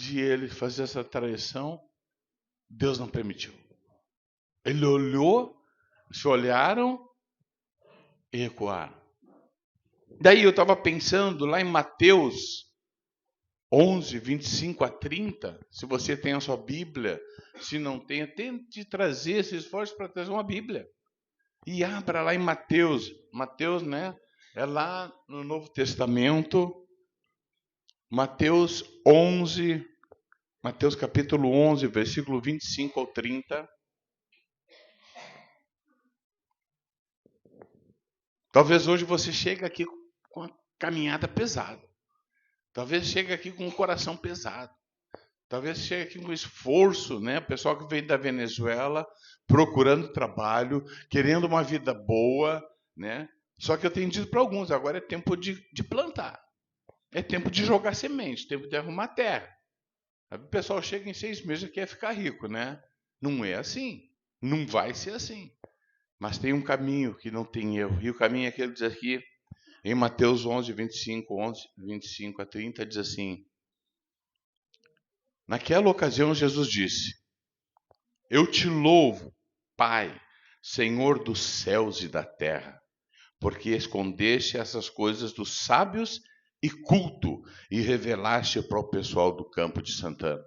de ele fazer essa traição, Deus não permitiu. Ele olhou, se olharam e recuaram. Daí eu estava pensando lá em Mateus 11, 25 a 30. Se você tem a sua Bíblia, se não tem, tente trazer esse esforço para trazer uma Bíblia. E abra lá em Mateus. Mateus, né? É lá no Novo Testamento. Mateus 11, Mateus capítulo 11, versículo 25 ao 30. Talvez hoje você chegue aqui com a caminhada pesada. Talvez chegue aqui com o coração pesado. Talvez chegue aqui com esforço, né? O pessoal que vem da Venezuela procurando trabalho, querendo uma vida boa, né? Só que eu tenho dito para alguns, agora é tempo de plantar. É tempo de jogar semente, tempo de arrumar terra. O pessoal chega em 6 meses e quer ficar rico, né? Não é assim. Não vai ser assim. Mas tem um caminho que não tem erro. E o caminho é aquele que diz aqui, em Mateus 11, 25 a 30, diz assim: naquela ocasião Jesus disse: eu te louvo, Pai, Senhor dos céus e da terra, porque escondeste essas coisas dos sábios e culto e revelaste para o pessoal do campo de Santana.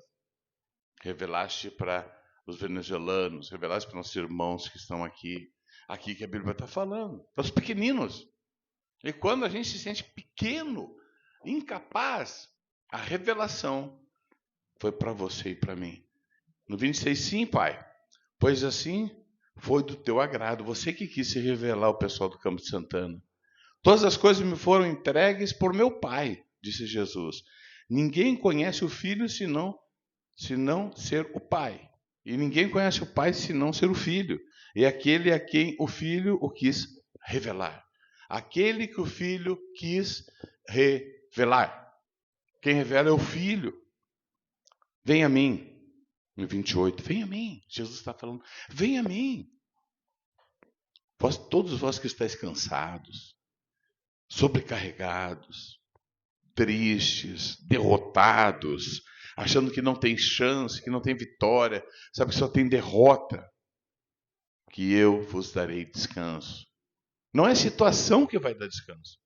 Revelaste para os venezuelanos, revelaste para nossos irmãos que estão aqui que a Bíblia está falando, para os pequeninos. E quando a gente se sente pequeno, incapaz, a revelação foi para você e para mim. No 26, sim, Pai, pois assim foi do teu agrado, você que quis se revelar ao pessoal do Campo de Santana. Todas as coisas me foram entregues por meu Pai, disse Jesus. Ninguém conhece o Filho senão ser o Pai. E ninguém conhece o Pai senão ser o Filho. E aquele a quem o Filho o quis revelar. Aquele que o Filho quis revelar. Quem revela é o Filho. Vem a mim. No 28, vem a mim. Jesus está falando, vem a mim. Todos vós que estáis cansados, sobrecarregados, tristes, derrotados, achando que não tem chance, que não tem vitória, sabe que só tem derrota, que eu vos darei descanso. Não é a situação que vai dar descanso,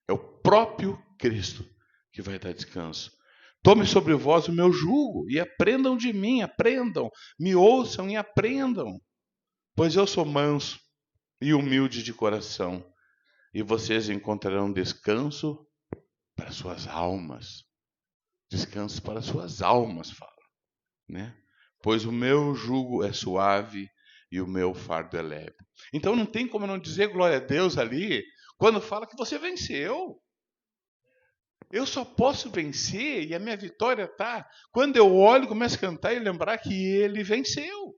é o próprio Cristo que vai dar descanso. Tome sobre vós o meu jugo e aprendam de mim, aprendam, me ouçam e aprendam, pois eu sou manso e humilde de coração, e vocês encontrarão descanso para suas almas. Descanso para suas almas, fala, né? Pois o meu jugo é suave e o meu fardo é leve. Então não tem como não dizer glória a Deus ali, quando fala que você venceu. Eu só posso vencer, e a minha vitória está quando eu olho, começo a cantar e lembrar que ele venceu.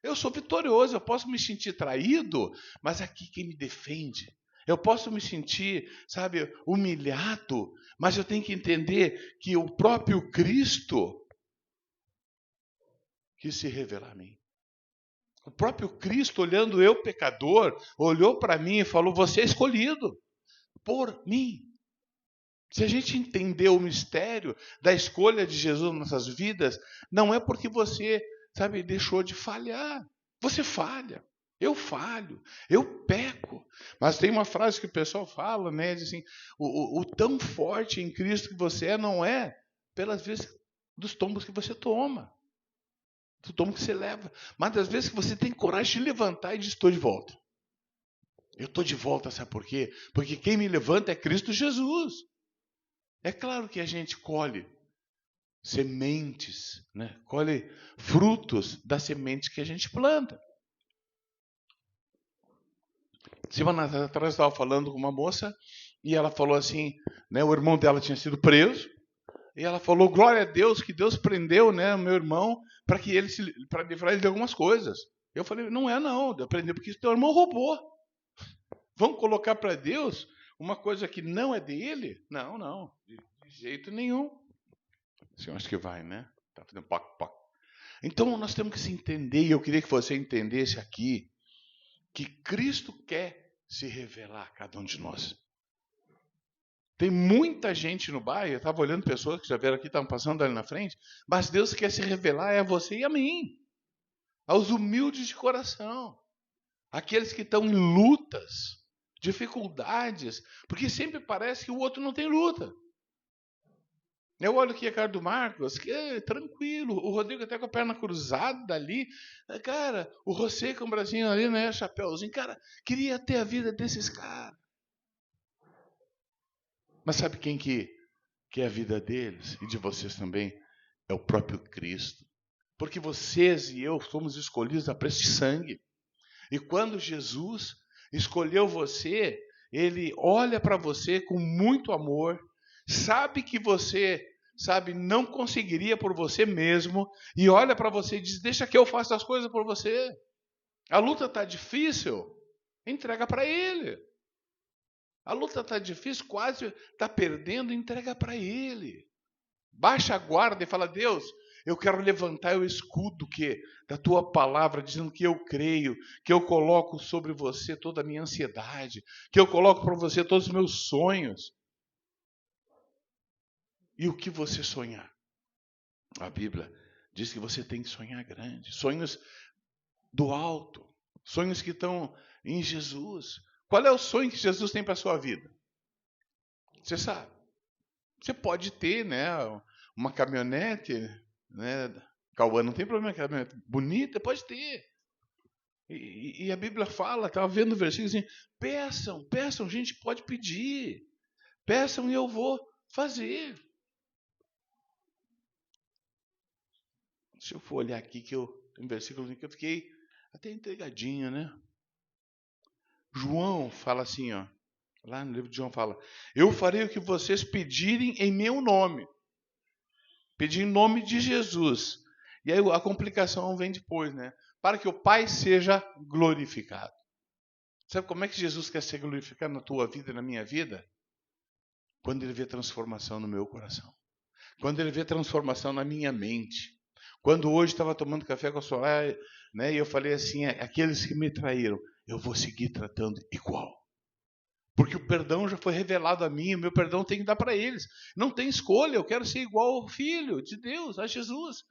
Eu sou vitorioso, eu posso me sentir traído, mas aqui quem me defende. Eu posso me sentir, sabe, humilhado, mas eu tenho que entender que o próprio Cristo quis se revelar a mim. O próprio Cristo, olhando eu, pecador, olhou para mim e falou: você é escolhido por mim. Se a gente entender o mistério da escolha de Jesus nas nossas vidas, não é porque você, sabe, deixou de falhar. Você falha, eu falho, eu peco. Mas tem uma frase que o pessoal fala, né? Diz assim, o tão forte em Cristo que você é não é pelas vezes dos tombos que você toma, do tombo que você leva, mas das vezes que você tem coragem de levantar e dizer: estou de volta. Eu estou de volta, sabe por quê? Porque quem me levanta é Cristo Jesus. É claro que a gente colhe sementes, né? Colhe frutos das sementes que a gente planta. Semana atrás eu estava falando com uma moça e ela falou assim, né, o irmão dela tinha sido preso e ela falou: glória a Deus que Deus prendeu, né, o meu irmão para livrar ele de algumas coisas. Eu falei: não é não, Deus prendeu porque teu irmão roubou. Vamos colocar para Deus uma coisa que não é dele? Não, de jeito nenhum. Assim, eu acho que vai, né? Tá fazendo poc. Então nós temos que se entender, e eu queria que você entendesse aqui que Cristo quer se revelar a cada um de nós. Tem muita gente no bairro, eu estava olhando pessoas que já vieram aqui, estavam passando ali na frente, mas Deus quer se revelar a você e a mim, aos humildes de coração, aqueles que estão em lutas, dificuldades, porque sempre parece que o outro não tem luta. Eu olho aqui a cara do Marcos, que é tranquilo, o Rodrigo até com a perna cruzada ali, cara, o José com o bracinho ali, né, chapéuzinho, cara, queria ter a vida desses caras. Mas sabe quem que é a vida deles e de vocês também? É o próprio Cristo. Porque vocês e eu somos escolhidos a preço de sangue. E quando Jesus escolheu você, Ele olha para você com muito amor, sabe que você, não conseguiria por você mesmo, e olha para você e diz, deixa que eu faça as coisas por você. A luta está difícil, entrega para Ele. A luta está difícil, quase está perdendo, entrega para Ele. Baixa a guarda e fala, Deus, eu quero levantar o escudo da tua palavra, dizendo que eu creio, que eu coloco sobre você toda a minha ansiedade, que eu coloco para você todos os meus sonhos. E o que você sonhar? A Bíblia diz que você tem que sonhar grande, sonhos do alto, sonhos que estão em Jesus. Qual é o sonho que Jesus tem para a sua vida? Você sabe. Você pode ter, né, uma caminhonete, né? Cauã, não tem problema, caminhonete bonita, pode ter. E a Bíblia fala, estava vendo o versículo assim, peçam, gente pode pedir. Peçam e eu vou fazer. Se eu for olhar aqui, tem um versículo que eu fiquei até intrigadinho, né? João fala assim, ó, lá no livro de João fala, eu farei o que vocês pedirem em meu nome. Pedir em nome de Jesus. E aí a complicação vem depois, né? Para que o Pai seja glorificado. Sabe como é que Jesus quer ser glorificado na tua vida e na minha vida? Quando Ele vê transformação no meu coração. Quando Ele vê transformação na minha mente. Quando hoje estava tomando café com a Soraya, né, e eu falei assim, aqueles que me traíram, eu vou seguir tratando igual. Porque o perdão já foi revelado a mim, o meu perdão tem que dar para eles. Não tem escolha, eu quero ser igual ao Filho de Deus, a Jesus.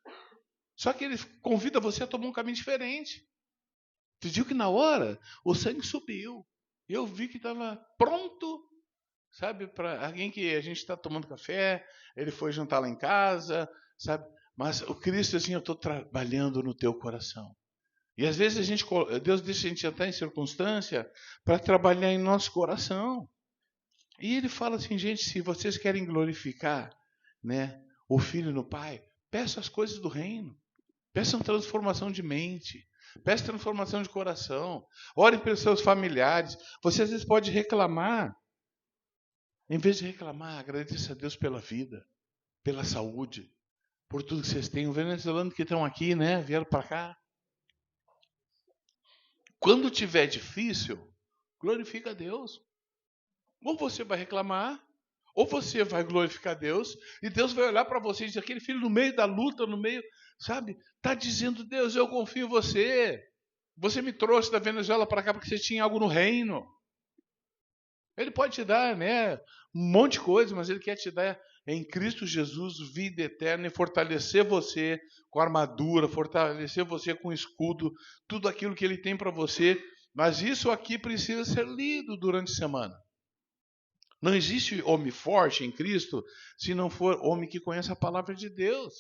Só que Ele convida você a tomar um caminho diferente. Você viu que na hora, o sangue subiu. Eu vi que estava pronto, sabe, para alguém que a gente está tomando café, ele foi jantar lá em casa, sabe? Mas o Cristo, assim, eu estou trabalhando no teu coração. E às vezes Deus deixa a gente entrar em circunstância para trabalhar em nosso coração. E Ele fala assim, gente, se vocês querem glorificar, né, o Filho no Pai, peçam as coisas do reino. Peçam transformação de mente. Peçam transformação de coração. Orem pelos seus familiares. Você às vezes pode reclamar. Em vez de reclamar, agradeça a Deus pela vida, pela saúde, por tudo que vocês têm. Os venezuelanos que estão aqui, né, vieram para cá. Quando tiver difícil, glorifica a Deus. Ou você vai reclamar, ou você vai glorificar a Deus, e Deus vai olhar para você e dizer, aquele filho no meio da luta, no meio, sabe, está dizendo, Deus, eu confio em você. Você me trouxe da Venezuela para cá porque você tinha algo no reino. Ele pode te dar, né, um monte de coisa, mas Ele quer te dar em Cristo Jesus vida eterna e fortalecer você com armadura, fortalecer você com escudo, tudo aquilo que Ele tem para você. Mas isso aqui precisa ser lido durante a semana. Não existe homem forte em Cristo se não for homem que conhece a palavra de Deus.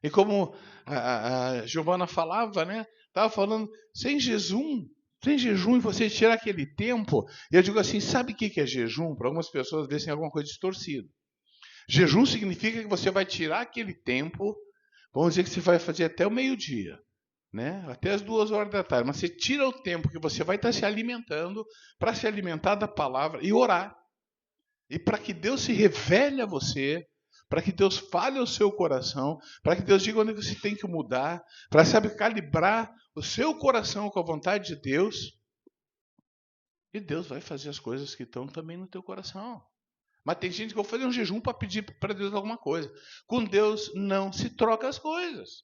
E como a Giovana falava, né? Estava falando, sem jejum, e você tirar aquele tempo. Eu digo assim, sabe o que é jejum? Para algumas pessoas, às vezes, tem alguma coisa distorcida. Jejum significa que você vai tirar aquele tempo, vamos dizer que você vai fazer até o meio-dia, né? Até as 2 horas da tarde. Mas você tira o tempo que você vai estar se alimentando para se alimentar da palavra e orar. E para que Deus se revele a você, para que Deus fale ao seu coração, para que Deus diga onde você tem que mudar, para, sabe, calibrar o seu coração com a vontade de Deus. E Deus vai fazer as coisas que estão também no teu coração. Mas tem gente que vai fazer um jejum para pedir para Deus alguma coisa. Com Deus não se troca as coisas.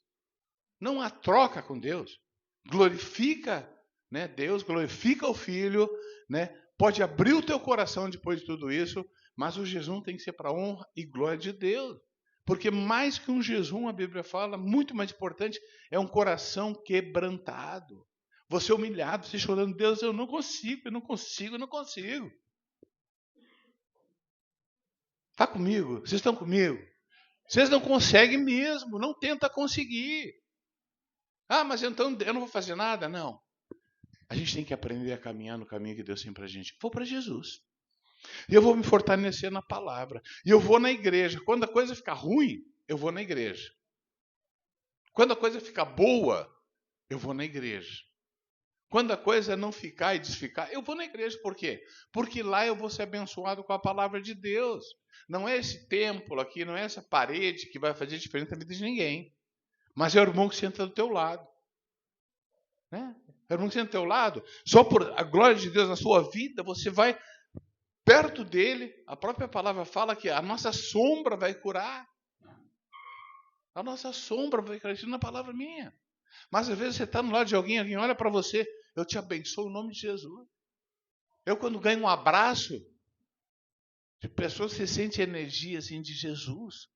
Não há troca com Deus. Glorifica, né, Deus, glorifica o Filho, né? Pode abrir o teu coração depois de tudo isso, Mas o jejum tem que ser para a honra e glória de Deus. Porque mais que um jejum, a Bíblia fala, muito mais importante, é um coração quebrantado. Você humilhado, você chorando, Deus, eu não consigo, eu não consigo, eu não consigo. Está comigo? Vocês estão comigo? Vocês não conseguem mesmo, não tenta conseguir. Ah, mas então eu não vou fazer nada? Não. A gente tem que aprender a caminhar no caminho que Deus tem para a gente. Vou para Jesus. E eu vou me fortalecer na palavra. E eu vou na igreja. Quando a coisa ficar ruim, eu vou na igreja. Quando a coisa ficar boa, eu vou na igreja. Quando a coisa não ficar e desficar, eu vou na igreja. Por quê? Porque lá eu vou ser abençoado com a palavra de Deus. Não é esse templo aqui, não é essa parede que vai fazer diferença na vida de ninguém. Mas é o irmão que senta do teu lado. Né? É o irmão que senta do teu lado. Só por a glória de Deus na sua vida, você vai perto dele. A própria palavra fala que a nossa sombra vai curar. A nossa sombra vai curar. Isso não é palavra minha. Mas às vezes você está no lado de alguém olha para você. Eu te abençoo em nome de Jesus. Eu quando ganho um abraço de pessoas que sentem energia assim de Jesus,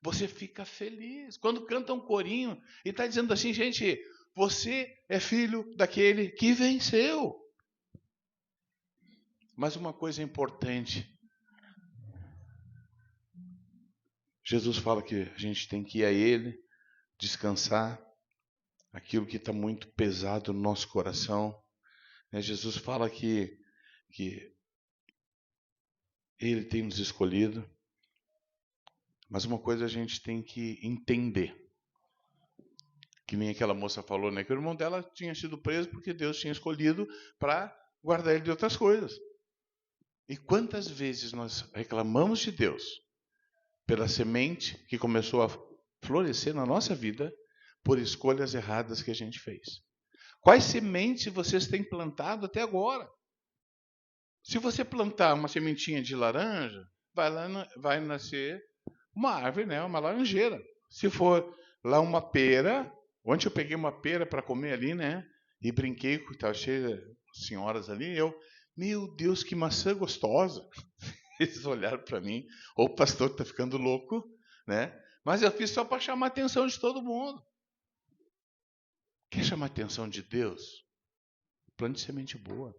você fica feliz. Quando canta um corinho e está dizendo assim, gente, você é filho daquele que venceu. Mas uma coisa importante. Jesus fala que a gente tem que ir a Ele, descansar aquilo que está muito pesado no nosso coração. Jesus fala que Ele tem nos escolhido. Mas uma coisa a gente tem que entender. Que nem aquela moça falou, né? Que o irmão dela tinha sido preso porque Deus tinha escolhido para guardar ele de outras coisas. E quantas vezes nós reclamamos de Deus pela semente que começou a florescer na nossa vida por escolhas erradas que a gente fez? Quais sementes vocês têm plantado até agora? Se você plantar uma sementinha de laranja, vai nascer uma árvore, né? Uma laranjeira. Se for lá uma pera, ontem eu peguei uma pera para comer ali, né? E brinquei, estava cheio de senhoras ali. Meu Deus, que maçã gostosa. Eles olharam para mim, ou o pastor está ficando louco, né? Mas eu fiz só para chamar a atenção de todo mundo. Quer chamar a atenção de Deus? Plante semente boa.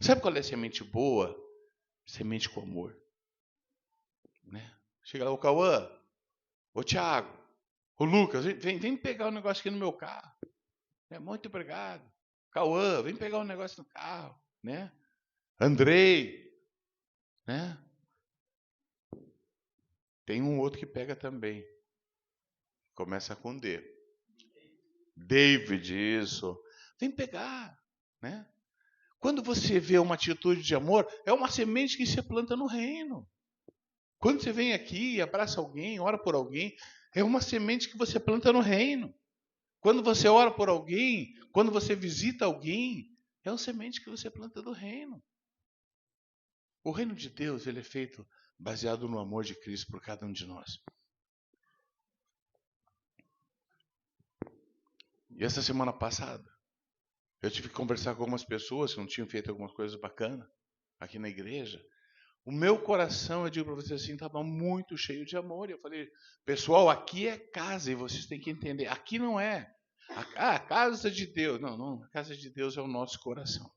Sabe qual é a semente boa? Semente com amor. Né? Chega lá, o Cauã, o Thiago, o Lucas, vem pegar um negócio aqui no meu carro. Muito obrigado. Cauã, vem pegar um negócio no carro. Né? Andrei. Né? Tem um outro que pega também. Começa com D. David, isso. Vem pegar. Né? Quando você vê uma atitude de amor, é uma semente que se planta no reino. Quando você vem aqui e abraça alguém, ora por alguém, é uma semente que você planta no reino. Quando você ora por alguém, quando você visita alguém, é uma semente que você planta do reino. O reino de Deus, ele é feito baseado no amor de Cristo por cada um de nós. E essa semana passada, eu tive que conversar com algumas pessoas que não tinham feito algumas coisas bacanas aqui na igreja. O meu coração, eu digo para vocês assim, estava muito cheio de amor. Eu falei, pessoal, aqui é casa e vocês têm que entender. Aqui não é a casa de Deus. Não, a casa de Deus é o nosso coração.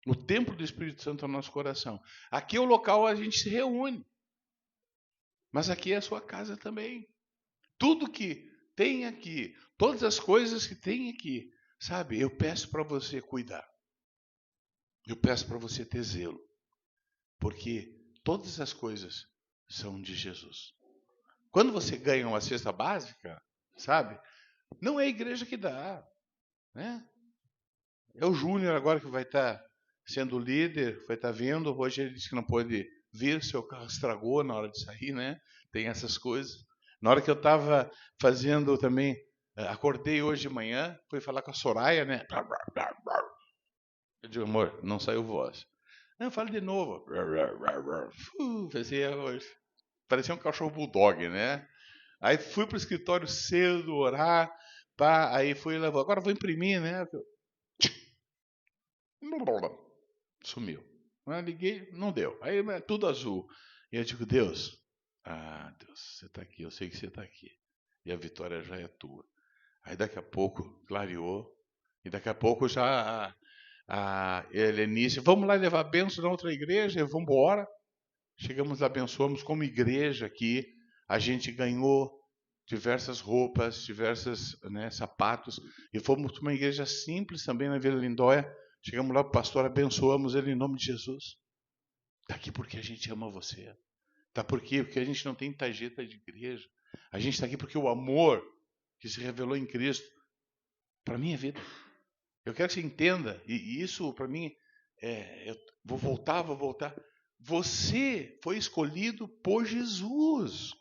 O templo do Espírito Santo é o nosso coração. Aqui é o local onde a gente se reúne. Mas aqui é a sua casa também. Tudo que tem aqui, todas as coisas que tem aqui, sabe? Eu peço para você cuidar. Eu peço para você ter zelo. Porque todas as coisas são de Jesus. Quando você ganha uma cesta básica, sabe? Não é a igreja que dá. Né? É o Júnior agora que vai estar sendo líder, vai estar vendo. Hoje ele disse que não pôde vir, seu carro estragou na hora de sair, né? Tem essas coisas. Na hora que eu estava fazendo também, acordei hoje de manhã, fui falar com a Soraya, né? Eu digo, amor, não saiu voz. Não, fala de novo. Parecia um cachorro bulldog, né? Aí fui para o escritório cedo, orar, pá, aí fui levar. Agora vou imprimir, né? Sumiu. Liguei, não deu. Aí é tudo azul. E eu digo, Deus, você está aqui, eu sei que você está aqui. E a vitória já é tua. Aí daqui a pouco clareou. E daqui a pouco já a Helenice, vamos lá levar a bênção na outra igreja, e vamos embora. Chegamos, abençoamos como igreja aqui. A gente ganhou diversas roupas, diversos sapatos. E fomos para uma igreja simples também na Vila Lindóia. Chegamos lá, o pastor, abençoamos ele em nome de Jesus. Está aqui porque a gente ama você. Está porque a gente não tem tarjeta de igreja. A gente está aqui porque o amor que se revelou em Cristo, para mim é vida. Eu quero que você entenda, e isso para mim, eu vou voltar. Você foi escolhido por Jesus.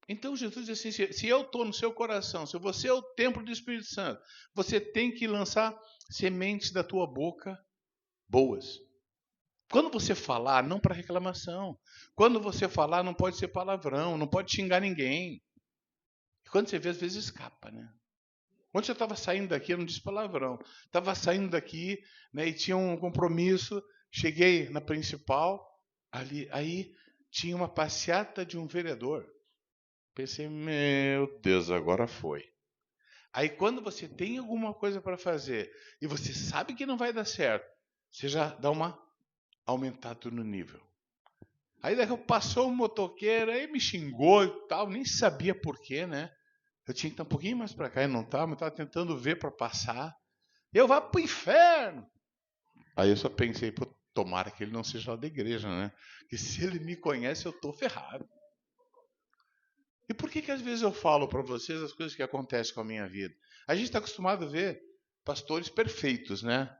Então Jesus diz assim, se eu estou no seu coração, se você é o templo do Espírito Santo, você tem que lançar sementes da tua boca boas. Quando você falar, não para reclamação. Quando você falar, não pode ser palavrão, não pode xingar ninguém. E quando você vê, às vezes escapa, né? Ontem eu estava saindo daqui, eu não disse palavrão. Estava saindo daqui, e tinha um compromisso. Cheguei na principal, aí tinha uma passeata de um vereador. Pensei, meu Deus, agora foi. Aí quando você tem alguma coisa para fazer e você sabe que não vai dar certo, você já dá uma aumentada no nível. Aí daqui passou um motoqueiro, aí me xingou e tal, nem sabia porquê, né? Eu tinha que estar um pouquinho mais para cá e não estava, mas estava tentando ver para passar. Eu vá para o inferno. Aí eu só pensei, pô, tomara que ele não seja lá da igreja, né? Que se ele me conhece, eu estou ferrado. E por que às vezes eu falo para vocês as coisas que acontecem com a minha vida? A gente está acostumado a ver pastores perfeitos, né?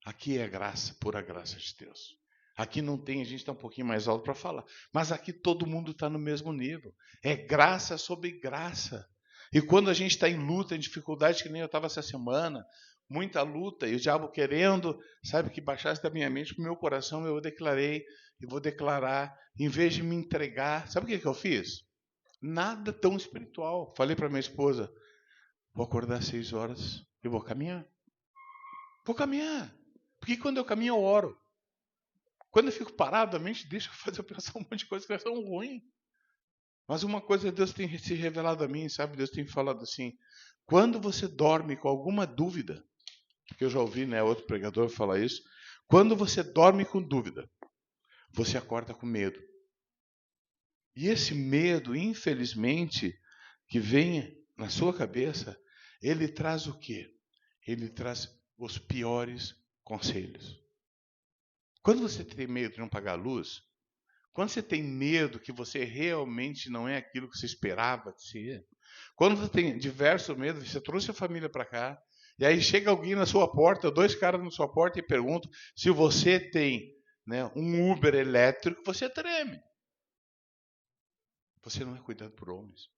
Aqui é graça, pura graça de Deus. Aqui não tem, a gente está um pouquinho mais alto para falar. Mas aqui todo mundo está no mesmo nível. É graça sobre graça. E quando a gente está em luta, em dificuldade, que nem eu estava essa semana, muita luta, e o diabo querendo, sabe, que baixasse da minha mente para o meu coração, eu declarei, e vou declarar, em vez de me entregar, sabe o que eu fiz? Nada tão espiritual. Falei para minha esposa, vou acordar às 6 horas e vou caminhar. Vou caminhar. Porque quando eu caminho, eu oro. Quando eu fico parado, a mente deixa eu pensar um monte de coisas que são ruins. Mas uma coisa Deus tem se revelado a mim, sabe? Deus tem falado assim, quando você dorme com alguma dúvida, porque eu já ouvi, outro pregador falar isso, quando você dorme com dúvida, você acorda com medo. E esse medo, infelizmente, que vem na sua cabeça, ele traz o quê? Ele traz os piores conselhos. Quando você tem medo de não pagar a luz, quando você tem medo que você realmente não é aquilo que você esperava de ser, quando você tem diversos medos, você trouxe a família para cá, e aí chega alguém na sua porta, 2 caras na sua porta e perguntam se você tem um Uber elétrico, você treme. Você não é cuidado por homens.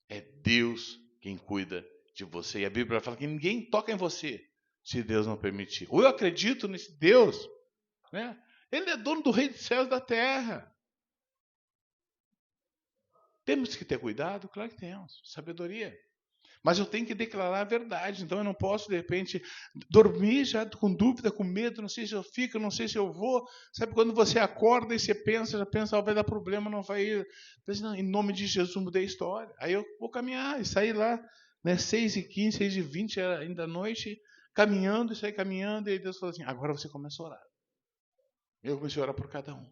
É Deus quem cuida de você. E a Bíblia fala que ninguém toca em você se Deus não permitir. Ou eu acredito nesse Deus, Ele é dono do reino dos céus e da terra. Temos que ter cuidado? Claro que temos. Sabedoria. Mas eu tenho que declarar a verdade. Então eu não posso, de repente, dormir já com dúvida, com medo. Não sei se eu fico, não sei se eu vou. Sabe quando você acorda e você pensa, já pensa, vai dar problema, não vai ir. Não, em nome de Jesus, mudei a história. Aí eu vou caminhar e sair lá, 6h15, 6h20, ainda à noite, caminhando e sair caminhando. E aí Deus falou assim, agora você começa a orar. Eu comecei a orar por cada um.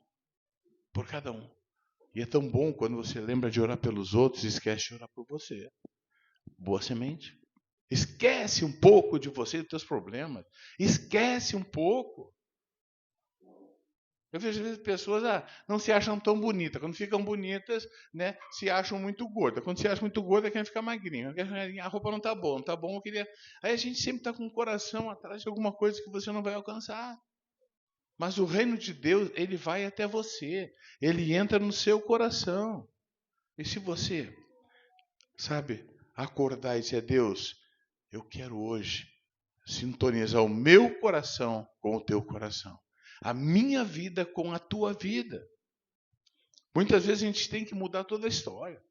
Por cada um. E é tão bom quando você lembra de orar pelos outros e esquece de orar por você. Boa semente. Esquece um pouco de você e dos teus problemas. Esquece um pouco. Eu vejo às vezes pessoas não se acham tão bonitas. Quando ficam bonitas, se acham muito gordas. Quando se acham muito gorda, querem ficar magrinha. A roupa não está boa, não está bom. Aí a gente sempre está com o coração atrás de alguma coisa que você não vai alcançar. Mas o reino de Deus, ele vai até você. Ele entra no seu coração. E se você, acordar e dizer, Deus, eu quero hoje sintonizar o meu coração com o teu coração. A minha vida com a tua vida. Muitas vezes a gente tem que mudar toda a história.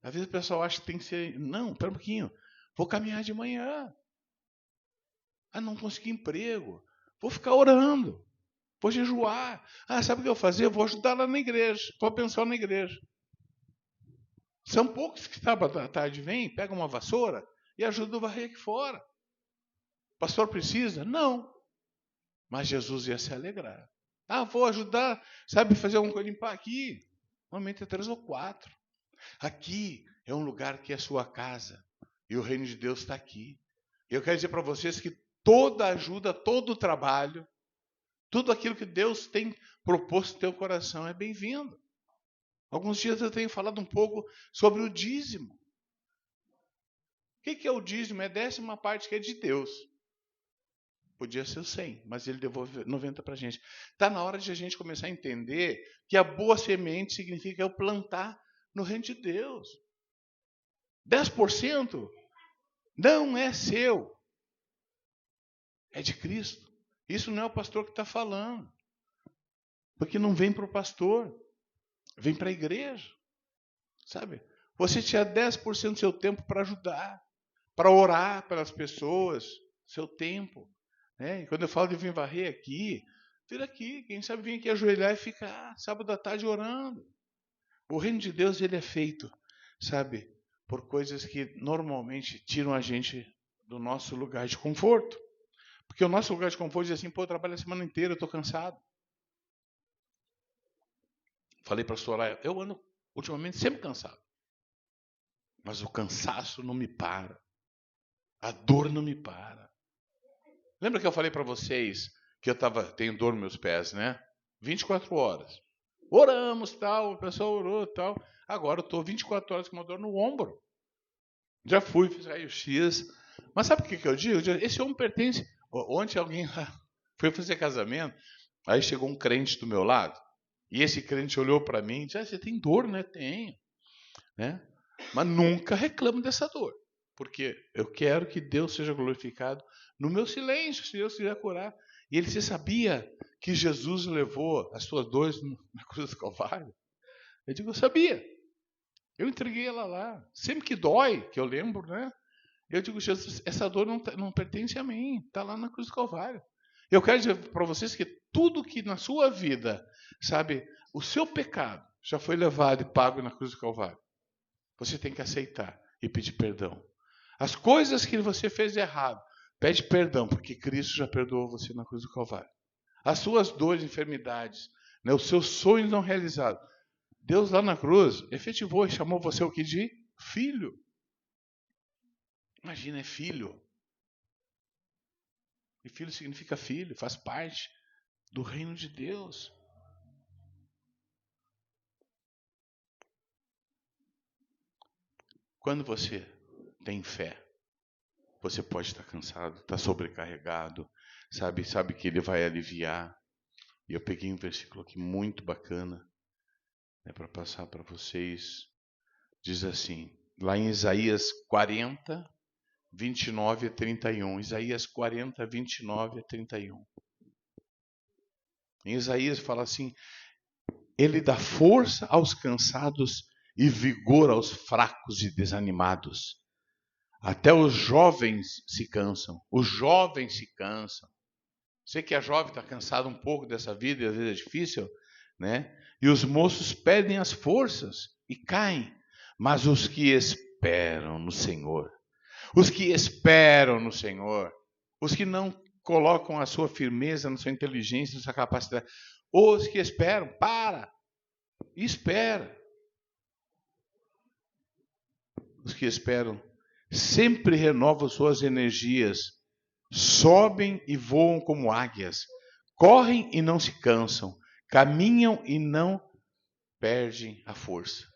Às vezes o pessoal acha que tem que ser... Não, espera um pouquinho. Vou caminhar de manhã. Não consegui emprego. Vou ficar orando. Vou jejuar. Sabe o que eu vou fazer? Eu vou ajudar lá na igreja. Vou abençoar na igreja. São poucos que sábado à tarde vêm, pegam uma vassoura e ajudam a varrer aqui fora. O pastor precisa? Não. Mas Jesus ia se alegrar. Vou ajudar, sabe, fazer um limpar aqui. Normalmente é 3 ou 4. Aqui é um lugar que é sua casa. E o reino de Deus está aqui. Eu quero dizer para vocês que toda ajuda, todo trabalho, tudo aquilo que Deus tem proposto no teu coração é bem-vindo. Alguns dias eu tenho falado um pouco sobre o dízimo. O que é o dízimo? É a 10ª parte que é de Deus. Podia ser o 100, mas ele devolve 90 para a gente. Está na hora de a gente começar a entender que a boa semente significa eu plantar no reino de Deus. 10% não é seu. É de Cristo. Isso não é o pastor que está falando. Porque não vem para o pastor. Vem para a igreja. Sabe? Você tinha 10% do seu tempo para ajudar. Para orar pelas pessoas. Seu tempo. Né? E quando eu falo de vir varrer aqui, vir aqui. Quem sabe vir aqui ajoelhar e ficar sábado à tarde orando. O reino de Deus ele é feito, sabe, por coisas que normalmente tiram a gente do nosso lugar de conforto. Porque o nosso lugar de conforto diz assim, eu trabalho a semana inteira, eu estou cansado. Falei para a Soraya, eu ando ultimamente sempre cansado. Mas o cansaço não me para. A dor não me para. Lembra que eu falei para vocês que tenho dor nos meus pés, né? 24 horas. Oramos, tal, o pessoal orou, tal. Agora eu estou 24 horas com uma dor no ombro. Já fui, fiz raio-x. Mas sabe o que eu digo? Esse homem pertence. Ontem alguém foi fazer casamento, aí chegou um crente do meu lado, e esse crente olhou para mim e disse, você tem dor, né? Tenho. Né? Mas nunca reclamo dessa dor, porque eu quero que Deus seja glorificado no meu silêncio, se Deus quiser curar. E ele, você sabia que Jesus levou as suas dores na cruz do Calvário? Eu digo, eu sabia. Eu entreguei ela lá. Sempre que dói, que eu lembro, né? Eu digo, Jesus, essa dor não pertence a mim. Está lá na cruz do Calvário. Eu quero dizer para vocês que tudo que na sua vida, sabe, o seu pecado já foi levado e pago na cruz do Calvário. Você tem que aceitar e pedir perdão. As coisas que você fez de errado, pede perdão, porque Cristo já perdoou você na cruz do Calvário. As suas dores, enfermidades, né, os seus sonhos não realizados. Deus lá na cruz efetivou e chamou você o que de filho. Imagina, é filho. E filho significa filho, faz parte do reino de Deus. Quando você tem fé, você pode estar cansado, estar sobrecarregado, sabe que ele vai aliviar. E eu peguei um versículo aqui muito bacana, né, para passar para vocês. Diz assim, lá em Isaías 40, 29 a 31. Isaías 40, 29 a 31. Em Isaías fala assim, ele dá força aos cansados e vigor aos fracos e desanimados. Até os jovens se cansam. Os jovens se cansam. Você que é jovem, está cansado um pouco dessa vida e às vezes é difícil, né? E os moços perdem as forças e caem. Mas os que esperam no Senhor, os que esperam no Senhor, os que não colocam a sua firmeza, na sua inteligência, na sua capacidade, os que esperam, para e espera. Os que esperam sempre renovam suas energias, sobem e voam como águias, correm e não se cansam, caminham e não perdem a força.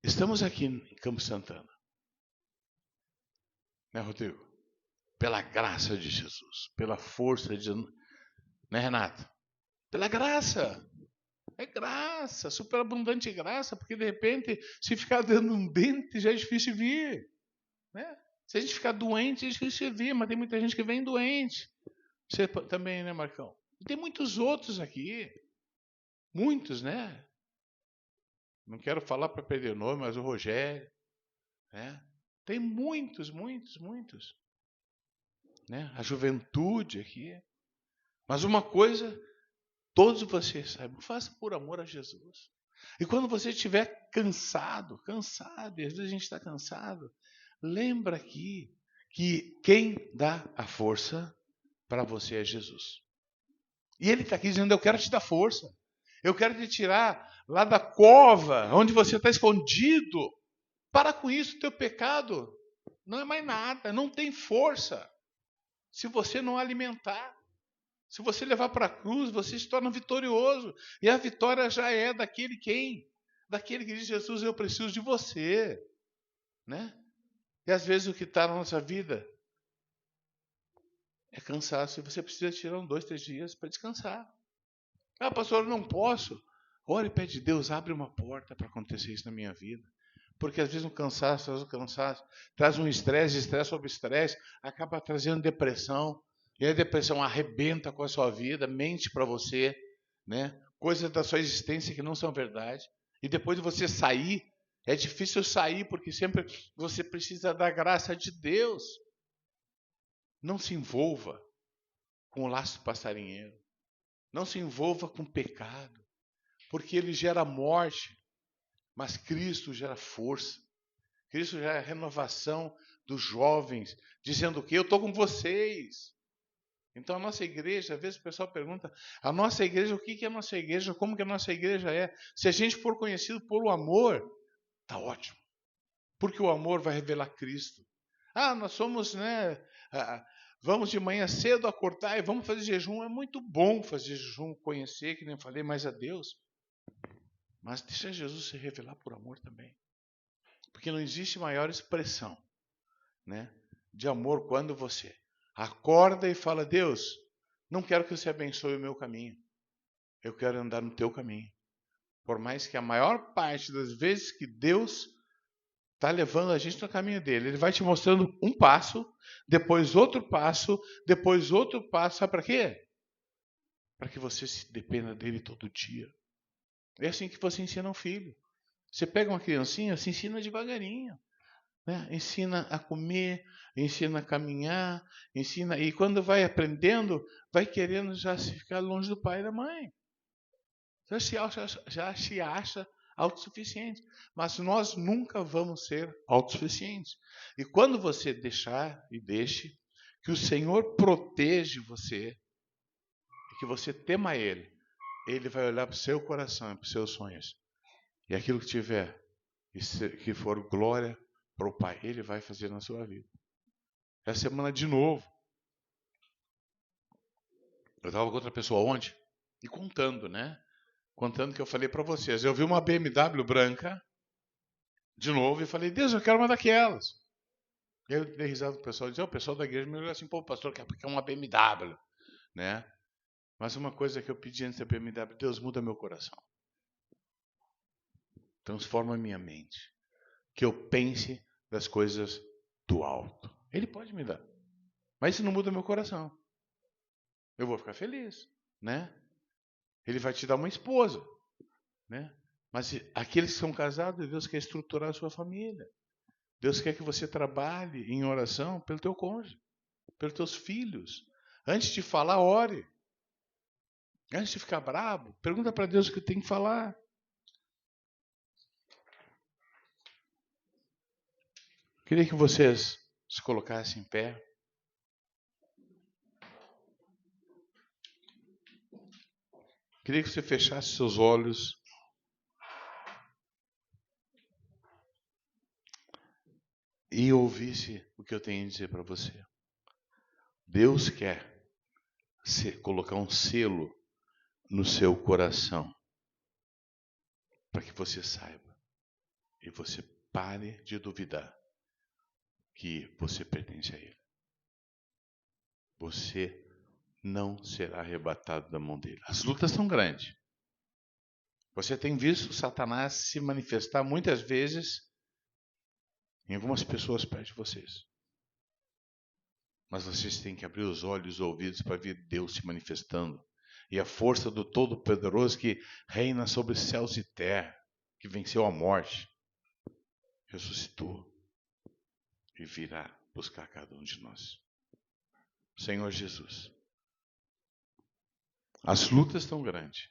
Estamos aqui em Campo Santana, né, Rodrigo? Pela graça de Jesus, pela força de Jesus, né, Renato? Pela graça. É graça, superabundante graça, porque de repente, se ficar dando um dente, já é difícil vir. Né? Se a gente ficar doente, é difícil vir, mas tem muita gente que vem doente. Você também, né, Marcão? E tem muitos outros aqui. Muitos, né? Não quero falar para perder o nome, mas o Rogério. Né? Tem muitos. né? A juventude aqui. Mas uma coisa, todos vocês saibam, faça por amor a Jesus. E quando você estiver cansado, e às vezes a gente está cansado, lembra aqui que quem dá a força para você é Jesus. E Ele está aqui dizendo, eu quero te dar força. Eu quero te tirar lá da cova, onde você está escondido. Para com isso, teu pecado não é mais nada, não tem força. Se você não alimentar, se você levar para a cruz, você se torna vitorioso. E a vitória já é daquele quem? Daquele que diz, Jesus, eu preciso de você. Né? E às vezes o que está na nossa vida é cansaço. E você precisa tirar 2, 3 dias para descansar. Ah, pastor, eu não posso. Ore e pede, Deus, abre uma porta para acontecer isso na minha vida. Porque às vezes um cansaço, traz um estresse sobre estresse, acaba trazendo depressão. E a depressão arrebenta com a sua vida, mente para você, né? Coisas da sua existência que não são verdade. E depois de você sair, é difícil sair, porque sempre você precisa da graça de Deus. Não se envolva com o laço passarinheiro. Não se envolva com pecado, porque ele gera morte. Mas Cristo gera força. Cristo gera renovação dos jovens, dizendo que eu estou com vocês. Então a nossa igreja, às vezes o pessoal pergunta, a nossa igreja, o que é a nossa igreja? Como que a nossa igreja é? Se a gente for conhecido pelo amor, está ótimo. Porque o amor vai revelar Cristo. Ah, nós somos, né? Vamos de manhã cedo acordar e vamos fazer jejum. É muito bom fazer jejum, conhecer, que nem eu falei, mais a Deus. Mas deixa Jesus se revelar por amor também. Porque não existe maior expressão, né, de amor quando você acorda e fala, Deus, não quero que você abençoe o meu caminho. Eu quero andar no teu caminho. Por mais que a maior parte das vezes que Deus está levando a gente no caminho dele, Ele vai te mostrando um passo, depois outro passo, depois outro passo. Sabe para quê? Para que você se dependa dele todo dia. É assim que você ensina um filho. Você pega uma criancinha, se ensina devagarinho. Né? Ensina a comer, ensina a caminhar, ensina. E quando vai aprendendo, vai querendo já se ficar longe do pai e da mãe. Já se acha autossuficiente. Mas nós nunca vamos ser autossuficientes. E quando você deixar e deixe, que o Senhor protege você, e que você tema Ele, Ele vai olhar para o seu coração e para os seus sonhos. E aquilo que tiver, que for glória para o Pai, Ele vai fazer na sua vida. Essa semana de novo, eu estava com outra pessoa ontem, e contando, né? Contando que eu falei para vocês. Eu vi uma BMW branca, de novo, e falei, Deus, eu quero uma daquelas. E aí eu dei risada do pessoal, e disse, o pessoal da igreja me olhou assim, pô, pastor, quer uma BMW, né? Mas uma coisa que eu pedi antes da BMW, Deus, muda meu coração. Transforma minha mente. Que eu pense das coisas do alto. Ele pode me dar. Mas isso não muda meu coração. Eu vou ficar feliz, né? Ele vai te dar uma esposa, né? Mas aqueles que são casados, Deus quer estruturar a sua família. Deus quer que você trabalhe em oração pelo teu cônjuge, pelos teus filhos. Antes de falar, ore. Antes de ficar bravo, pergunta para Deus o que tem que falar. Queria que vocês se colocassem em pé. Queria que você fechasse seus olhos. E ouvisse o que eu tenho a dizer para você. Deus quer colocar um selo no seu coração, para que você saiba e você pare de duvidar que você pertence a Ele. Você não será arrebatado da mão dele. As lutas são grandes. Você tem visto Satanás se manifestar muitas vezes em algumas pessoas perto de vocês. Mas vocês têm que abrir os olhos e os ouvidos para ver Deus se manifestando. E a força do Todo-Poderoso que reina sobre céus e terra, que venceu a morte, ressuscitou e virá buscar cada um de nós. Senhor Jesus. As lutas estão grandes,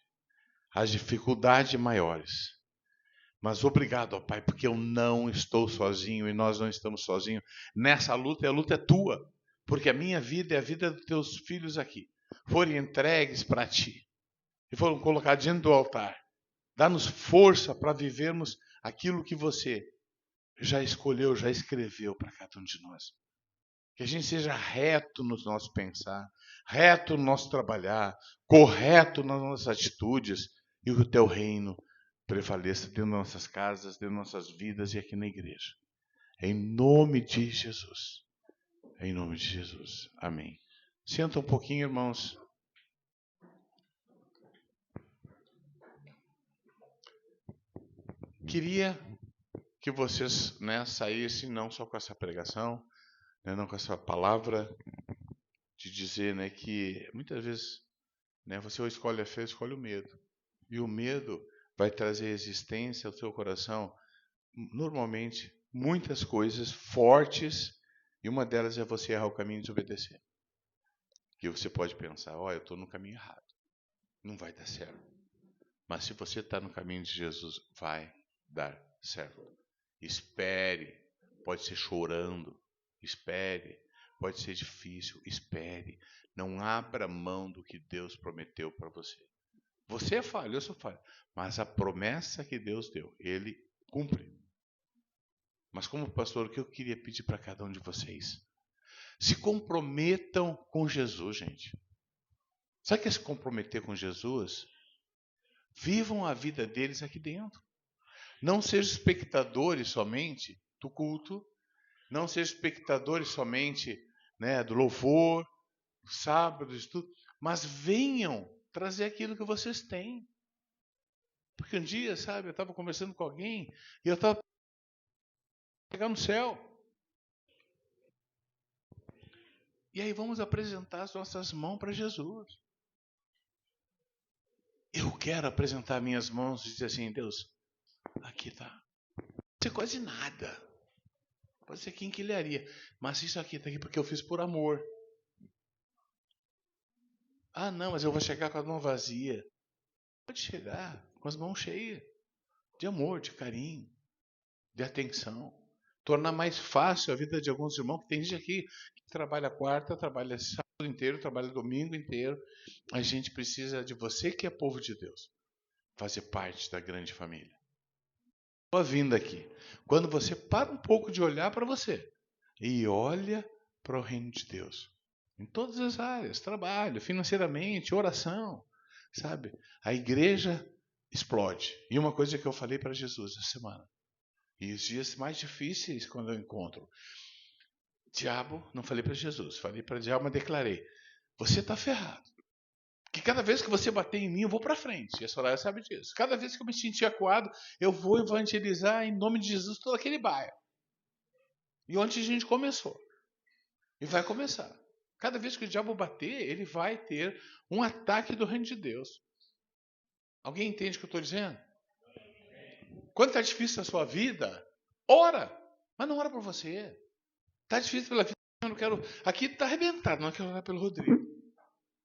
as dificuldades maiores. Mas obrigado, ó Pai, porque eu não estou sozinho e nós não estamos sozinhos nessa luta, e a luta é tua, porque a minha vida é a vida dos teus filhos aqui. Foram entregues para ti e foram colocados diante do altar. Dá-nos força para vivermos aquilo que você já escolheu, já escreveu para cada um de nós. Que a gente seja reto no nosso pensar, reto no nosso trabalhar, correto nas nossas atitudes, e o teu reino prevaleça dentro das nossas casas, dentro das nossas vidas e aqui na igreja. Em nome de Jesus. Em nome de Jesus. Amém. Senta um pouquinho, irmãos. Queria que vocês saíssem não só com essa pregação, não com essa palavra de dizer que muitas vezes você ou escolhe a fé ou escolhe o medo. E o medo vai trazer resistência ao seu coração, normalmente, muitas coisas fortes, e uma delas é você errar o caminho e desobedecer. Que você pode pensar, eu estou no caminho errado, não vai dar certo. Mas se você está no caminho de Jesus, vai dar certo. Espere, pode ser chorando, espere, pode ser difícil, espere. Não abra mão do que Deus prometeu para você. Você é falho, eu sou falho. Mas a promessa que Deus deu, Ele cumpre. Mas como pastor, o que eu queria pedir para cada um de vocês? Se comprometam com Jesus, gente. Sabe o que é se comprometer com Jesus? Vivam a vida deles aqui dentro. Não sejam espectadores somente do culto. Não sejam espectadores somente do louvor, do sábado, do estudo. Mas venham trazer aquilo que vocês têm. Porque um dia, eu estava conversando com alguém e eu estava chegar no céu. E aí vamos apresentar as nossas mãos para Jesus. Eu quero apresentar minhas mãos e dizer assim, Deus, aqui está. Não pode ser quase nada. Pode ser quinquilharia. Mas isso aqui está aqui porque eu fiz por amor. Ah, não, mas eu vou chegar com a mão vazia. Pode chegar com as mãos cheias. De amor, de carinho, de atenção. Tornar mais fácil a vida de alguns irmãos, que tem gente aqui que trabalha quarta, trabalha sábado inteiro, trabalha domingo inteiro. A gente precisa de você que é povo de Deus, fazer parte da grande família. Estou vindo aqui. Quando você para um pouco de olhar para você e olha para o reino de Deus, em todas as áreas, trabalho, financeiramente, oração, a igreja explode. E uma coisa que eu falei para Jesus essa semana, e os dias mais difíceis quando eu encontro diabo, não falei para Jesus, falei para o diabo, mas declarei, você está ferrado. Que cada vez que você bater em mim, eu vou para frente. E a Soraya sabe disso. Cada vez que eu me sentir acuado, eu vou evangelizar em nome de Jesus todo aquele bairro. E onde a gente começou. E vai começar. Cada vez que o diabo bater, ele vai ter um ataque do reino de Deus. Alguém entende o que eu estou dizendo? Quando está difícil a sua vida, ora. Mas não ora por você. Está difícil pela vida, eu não quero. Aqui está arrebentado, não quero orar pelo Rodrigo.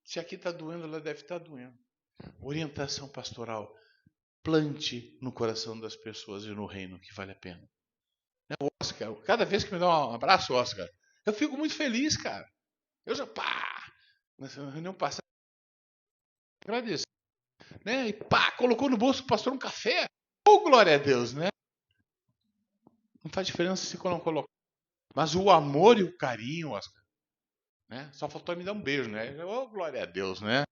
Se aqui está doendo, ela deve estar doendo. Orientação pastoral. Plante no coração das pessoas e no reino que vale a pena. O Oscar, cada vez que me dá um abraço, Oscar, eu fico muito feliz, cara. Eu já, nessa reunião passada, agradeço. E colocou no bolso do pastor um café. Glória a Deus, né? Não faz diferença se não colocar. Mas o amor e o carinho, Oscar, só faltou me dar um beijo, né? Glória a Deus, né?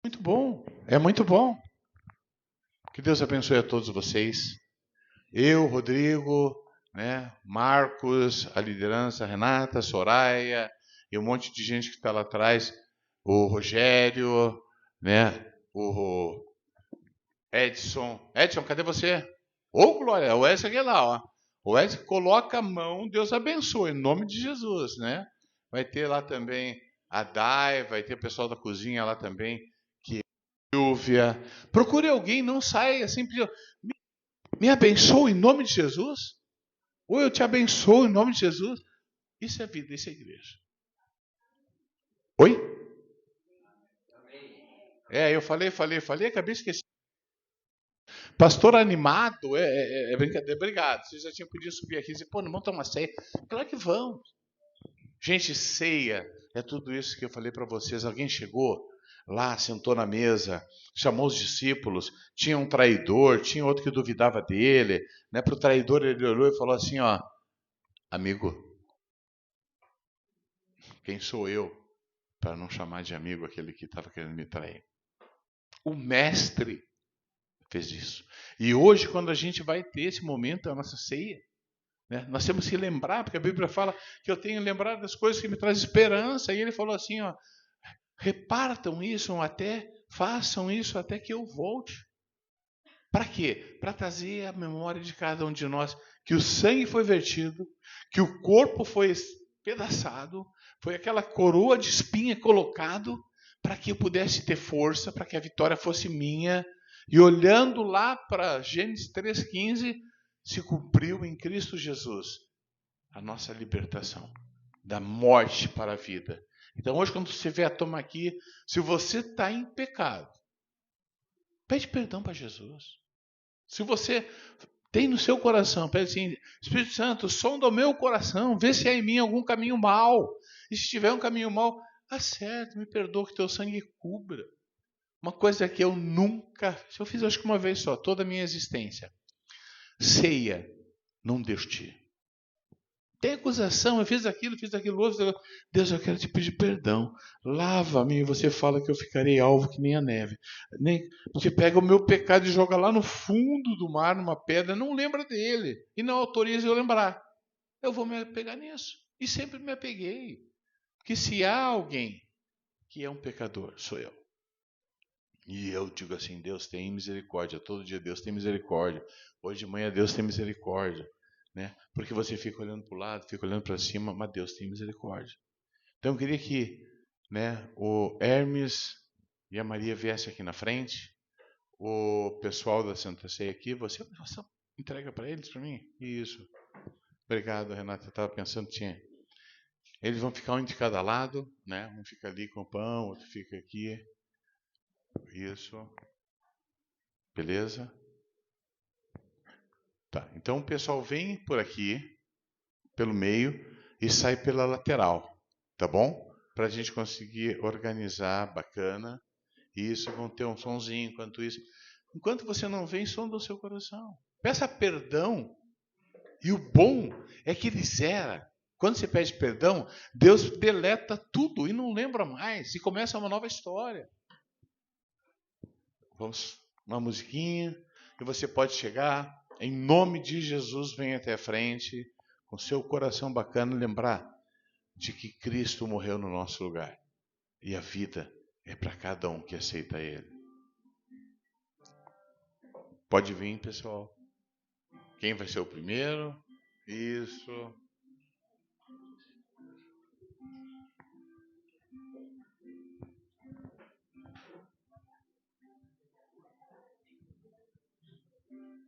Muito bom, é muito bom. Que Deus abençoe a todos vocês. Eu, Rodrigo, Marcos, a liderança, a Renata, a Soraya, e um monte de gente que está lá atrás, o Rogério, o Edson. Edson, cadê você? Glória, o Edson aqui lá, ó. O Edson coloca a mão, Deus abençoe, em nome de Jesus, Vai ter lá também a Dai, vai ter o pessoal da cozinha lá também, que Silvia. Procure alguém, não saia assim, me abençoe em nome de Jesus. Ou eu te abençoo em nome de Jesus. Isso é vida, isso é igreja. Oi? Eu falei, acabei esquecendo. Pastor animado é brincadeira. Obrigado. Vocês já tinham podido subir aqui e dizer, pô, não vamos tomar ceia? Claro que vão. Gente, ceia é tudo isso que eu falei para vocês. Alguém chegou lá, sentou na mesa, chamou os discípulos, tinha um traidor, tinha outro que duvidava dele, né? Para o traidor ele olhou e falou assim, ó, amigo, quem sou eu para não chamar de amigo aquele que estava querendo me trair? O mestre fez isso. E hoje, quando a gente vai ter esse momento, a nossa ceia, né, nós temos que lembrar, porque a Bíblia fala que eu tenho lembrado das coisas que me trazem esperança. E ele falou assim, ó, repartam isso façam isso até que eu volte. Para quê? Para trazer a memória de cada um de nós que o sangue foi vertido, que o corpo foi espedaçado, foi aquela coroa de espinha colocado para que eu pudesse ter força, para que a vitória fosse minha. E olhando lá para Gênesis 3,15, se cumpriu em Cristo Jesus a nossa libertação da morte para a vida. Então hoje, quando você vê a toma aqui, se você está em pecado, pede perdão para Jesus. Se você tem no seu coração, pede assim, Espírito Santo, sonda o meu coração, vê se há em mim algum caminho mau. E se tiver um caminho mau, acerta, me perdoa, que teu sangue cubra. Uma coisa que eu nunca, eu fiz acho que uma vez só, toda a minha existência. Ceia num Deus te. Tem acusação, eu fiz aquilo outro. Deus, eu quero te pedir perdão. Lava-me e você fala que eu ficarei alvo que nem a neve. Você pega o meu pecado e joga lá no fundo do mar, numa pedra, não lembra dele. E não autoriza eu lembrar. Eu vou me apegar nisso. E sempre me apeguei. Porque se há alguém que é um pecador, sou eu. E eu digo assim, Deus tem misericórdia. Todo dia Deus tem misericórdia. Hoje de manhã Deus tem misericórdia. Né? Porque você fica olhando para o lado, fica olhando para cima, mas Deus tem misericórdia. Então eu queria que, né, o Hermes e a Maria viessem aqui na frente, o pessoal da Santa Ceia aqui, você entrega para eles, para mim? Isso. Obrigado, Renata, eu estava pensando, tinha. Eles vão ficar um de cada lado, né? Um fica ali com o pão, outro fica aqui. Isso. Beleza? Tá, então o pessoal vem por aqui, pelo meio, e sai pela lateral, tá bom? Para a gente conseguir organizar bacana. Isso, vão ter um sonzinho enquanto isso. Enquanto você não vem, sonda o seu coração. Peça perdão. E o bom é que ele zera. Quando você pede perdão, Deus deleta tudo e não lembra mais. E começa uma nova história. Vamos, uma musiquinha. E você pode chegar. Em nome de Jesus, vem até a frente. Com seu coração bacana, lembrar de que Cristo morreu no nosso lugar. E a vida é para cada um que aceita Ele. Pode vir, pessoal. Quem vai ser o primeiro? Isso.